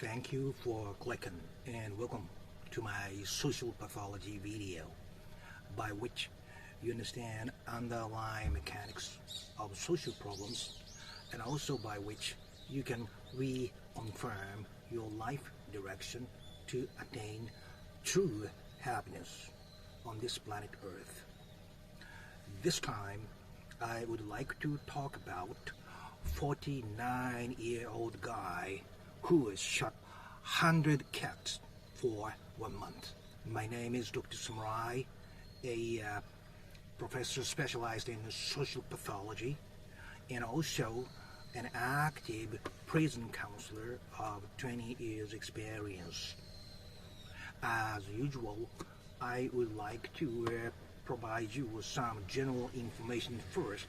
Thank you for clicking and welcome to my social pathology video, by which you understand underlying mechanics of social problems, and also by which you can reaffirm your life direction to attain true happiness on this planet Earth. This time I would like to talk about 49-year-old guy who has shot 100 cats for 1 month. My name is Dr. Samurai, a professor specialized in social pathology and also an active prison counselor of 20 years experience. As usual, I would like to provide you with some general information first,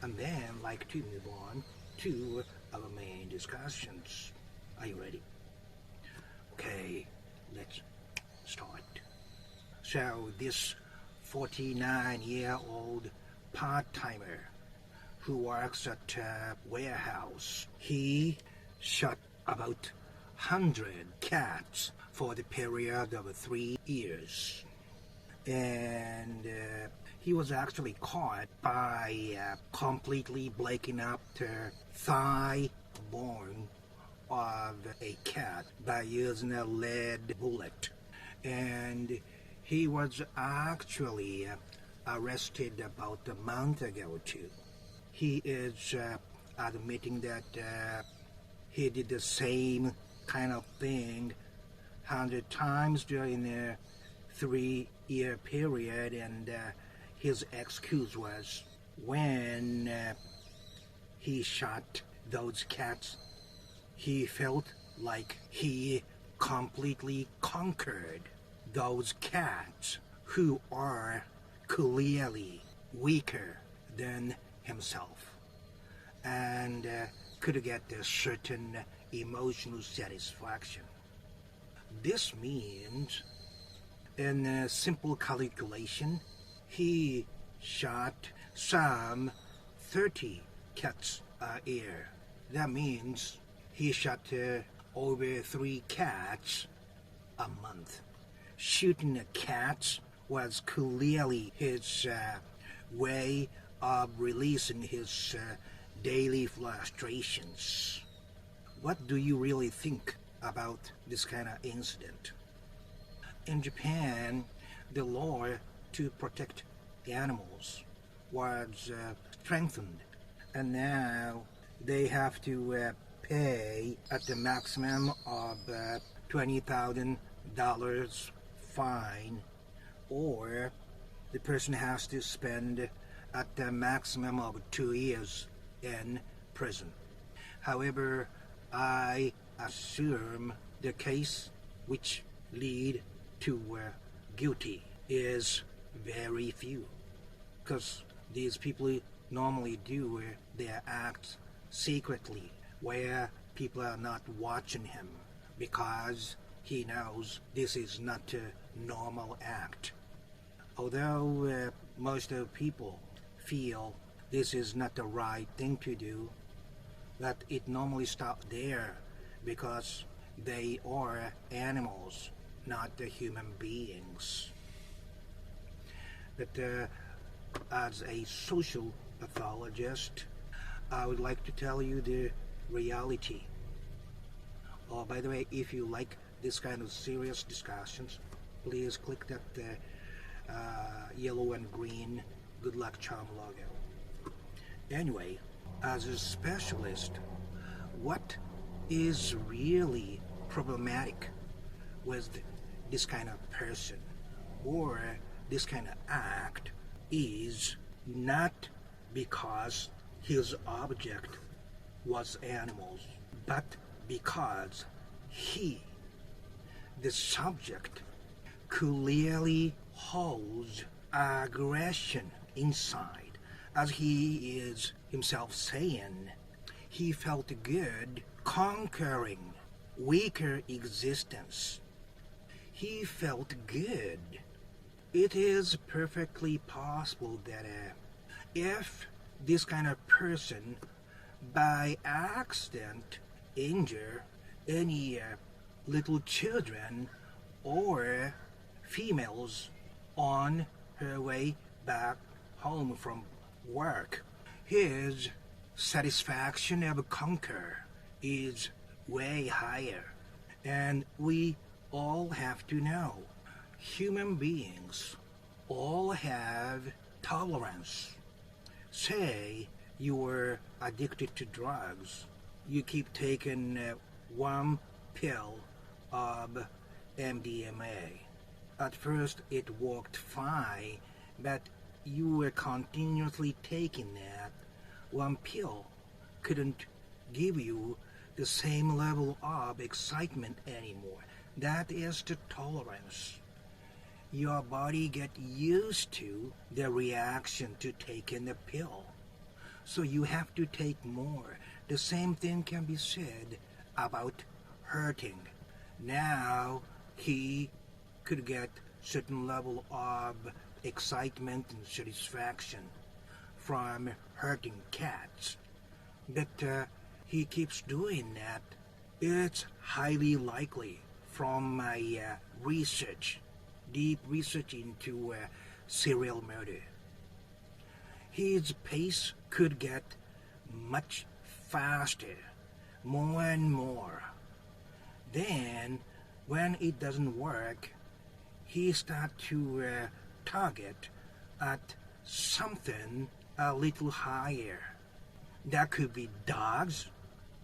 and then like to move on to our main discussions. Are you ready? Okay, let's start. So this 49-year-old part-timer who works at a warehouse, he shot about 100 cats for the period of 3 years. And he was actually caught by completely breaking up the thigh bone of a cat by using a lead bullet. And he was actually arrested about a month ago too. He is admitting that he did the same kind of thing 100 times during a 3-year period, and his excuse was when he shot those cats, he felt like he completely conquered those cats who are clearly weaker than himself, and could get a certain emotional satisfaction. This means, in a simple calculation, he shot some 30 cats a year. That means he shot over 3 cats a month. Shooting a cat was clearly his way of releasing his daily frustrations. What do you really think about this kind of incident? In Japan, the law to protect animals was strengthened, and now they have to pay at the maximum of $20,000 fine, or the person has to spend at the maximum of 2 years in prison. However, I assume the case which lead to guilty is very few, because these people normally do their acts secretly, where people are not watching him, because he knows this is not a normal act. Although most of people feel this is not the right thing to do, that it normally stops there because they are animals, not the human beings. But as a social pathologist, I would like to tell you the reality. Oh, by the way, if you like this kind of serious discussions, please click that yellow and green good luck charm logo. Anyway, as a specialist, what is really problematic with this kind of person or this kind of act is not because his object was animals, but because he, the subject, clearly holds aggression inside. As he is himself saying, he felt good conquering weaker existence. He felt good. It is perfectly possible that if this kind of person by accident injure any little children or females on her way back home from work. His satisfaction of conquer is way higher. And we all have to know, human beings all have tolerance. Say you're addicted to drugs. You keep taking one pill of MDMA. At first it worked fine, but you were continuously taking that. One pill couldn't give you the same level of excitement anymore. That is the tolerance. Your body gets used to the reaction to taking the pill. So you have to take more. The same thing can be said about hurting. Now he could get certain level of excitement and satisfaction from hurting cats. But he keeps doing that. It's highly likely from my research, deep research into serial murder. His pace could get much faster, more and more. Then, when it doesn't work, he starts to target at something a little higher. That could be dogs,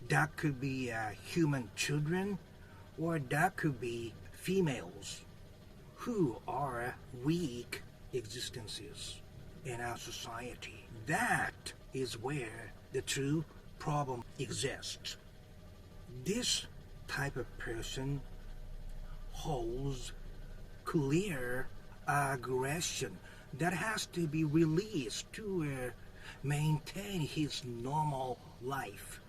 that could be human children, or that could be females who are weak existences in our society. That is where the true problem exists. This type of person holds clear aggression that has to be released to maintain his normal life.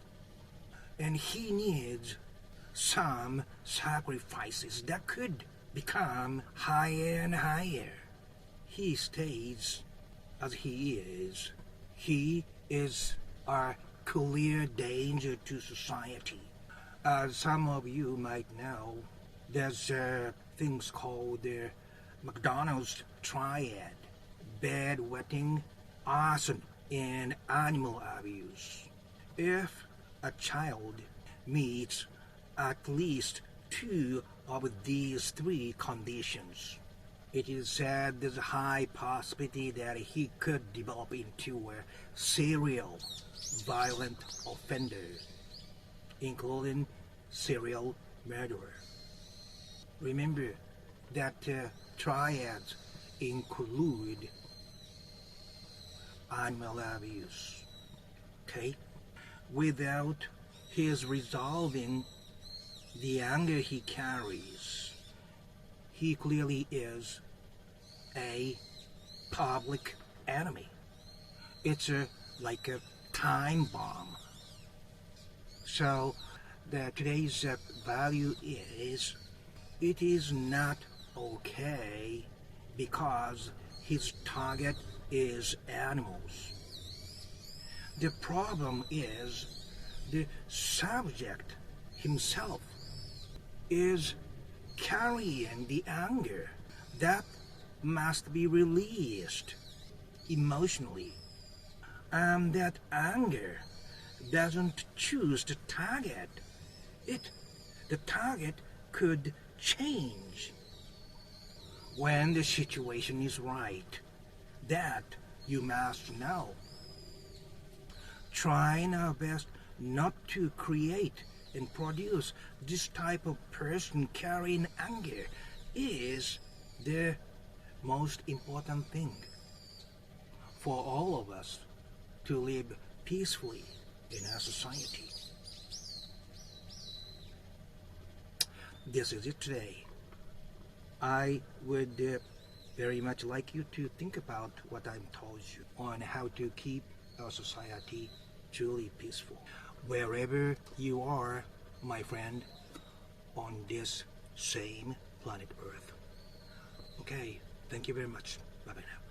And he needs some sacrifices that could become higher and higher. He stays as he is. He is a clear danger to society. As some of you might know, there's things called the McDonald's triad: bedwetting, arson, and animal abuse. If a child meets at least two of these three conditions, it is said there's a high possibility that he could develop into a serial violent offender, including serial murderer. Remember that triads include animal abuse. Okay? Without his resolving the anger he carries, he clearly is a public enemy. It's like a time bomb. So today's value is, it is not okay because his target is animals. The problem is the subject himself is carrying the anger that must be released emotionally. And that anger doesn't choose the target. The target could change when the situation is right. That you must know. Trying our best not to create and produce this type of person carrying anger is the most important thing for all of us to live peacefully in our society. This is it today. I would very much like you to think about what I've told you on how to keep our society truly peaceful. Wherever you are, my friend, on this same planet Earth. Okay, thank you very much. Bye-bye now.